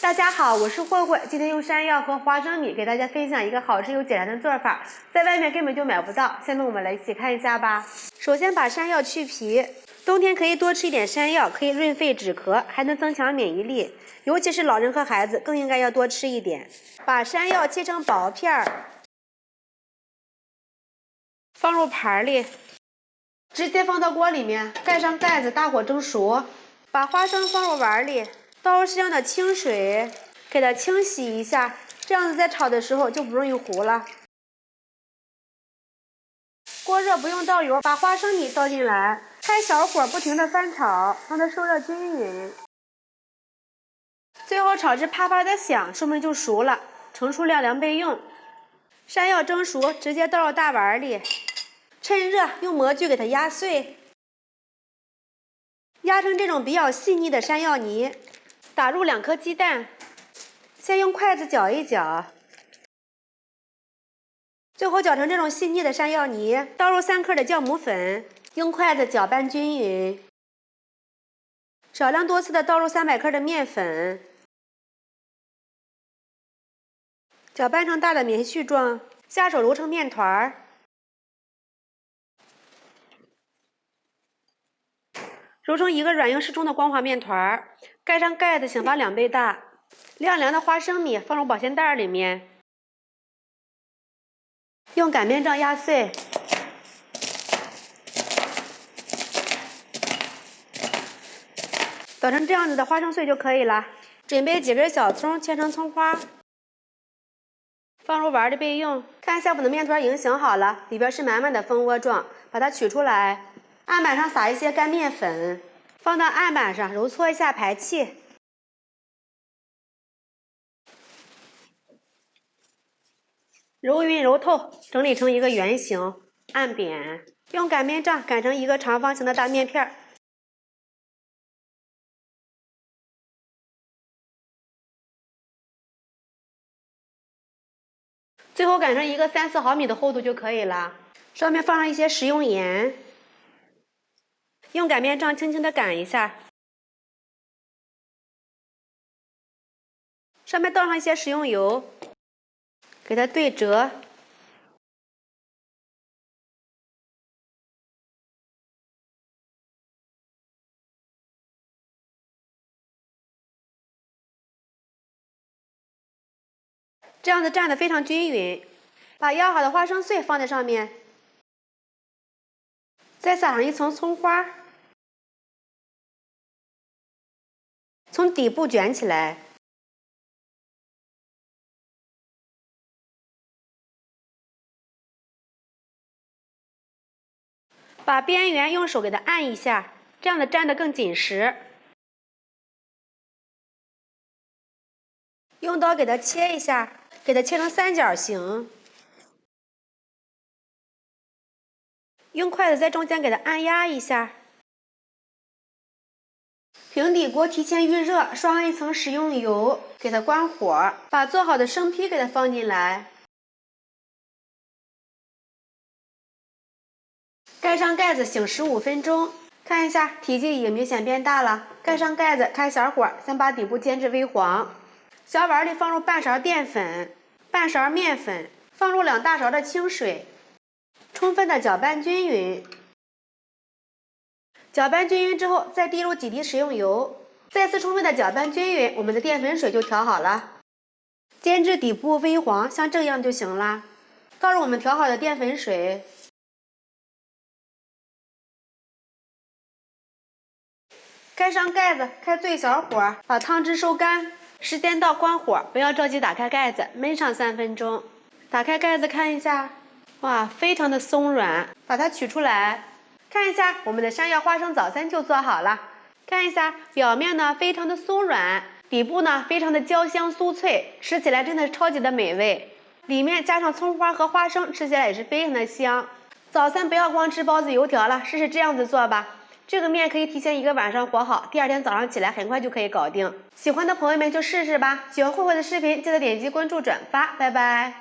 大家好，我是慧慧，今天用山药和花生米给大家分享一个好吃又简单的做法，在外面根本就买不到。下面我们来一起看一下吧。首先把山药去皮，冬天可以多吃一点山药，可以润肺止咳，还能增强免疫力，尤其是老人和孩子更应该要多吃一点。把山药切成薄片儿，放入盘里，直接放到锅里面，盖上盖子，大火蒸熟。把花生放入碗里，倒入适量的清水，给它清洗一下，这样子在炒的时候就不容易糊了。锅热不用倒油，把花生米倒进来，开小火不停地翻炒，让它受热均匀。最后炒至啪啪的响，说明就熟了，盛出晾凉备用。山药蒸熟，直接倒入大碗里，趁热用模具给它压碎。压成这种比较细腻的山药泥，打入2颗鸡蛋，先用筷子搅一搅，最后搅成这种细腻的山药泥，倒入3克的酵母粉，用筷子搅拌均匀，少量多次的倒入300克的面粉，搅拌成大的棉絮状，下手揉成面团。揉成一个软硬适中的光滑面团，盖上盖子，想发2倍大。晾凉的花生米放入保鲜袋里面，用擀面杖压碎，捣成这样子的花生碎就可以了。准备几根小葱，切成葱花，放入碗里备用。看一下我的面团已经醒好了，里边是满满的蜂窝状，把它取出来。案板上撒一些干面粉，放到案板上揉搓一下排气，揉匀揉透，整理成一个圆形，按扁，用擀面杖擀成一个长方形的大面片。最后擀成一个3-4毫米的厚度就可以了，上面放上一些食用盐。用擀面杖轻轻地擀一下，上面倒上一些食用油，给它对折，这样子蘸得非常均匀。把压好的花生碎放在上面，再撒上一层葱花，从底部卷起来，把边缘用手给它按一下，这样子粘得更紧实。用刀给它切一下，给它切成3角形，用筷子在中间给它按压一下。平底锅提前预热，刷上一层食用油，给它关火，把做好的生坯给它放进来，盖上盖子醒15分钟。看一下体积已经明显变大了，盖上盖子，开小火，先把底部煎至微黄。小碗里放入半勺淀粉、半勺面粉，放入2大勺的清水，充分的搅拌均匀。搅拌均匀之后，再滴入几滴食用油，再次充分的搅拌均匀，我们的淀粉水就调好了。煎至底部微黄，像这样就行了。倒入我们调好的淀粉水，盖上盖子，开最小火，把汤汁收干。时间到，关火，不要着急打开盖子，焖上3分钟。打开盖子看一下，哇，非常的松软，把它取出来。看一下我们的山药花生早餐就做好了。看一下表面呢非常的松软，底部呢非常的焦香酥脆，吃起来真的是超级的美味。里面加上葱花和花生，吃起来也是非常的香。早餐不要光吃包子油条了，试试这样子做吧。这个面可以提前1个晚上和好，第2天早上起来很快就可以搞定。喜欢的朋友们就试试吧。喜欢慧慧的视频，记得点击关注转发，拜拜。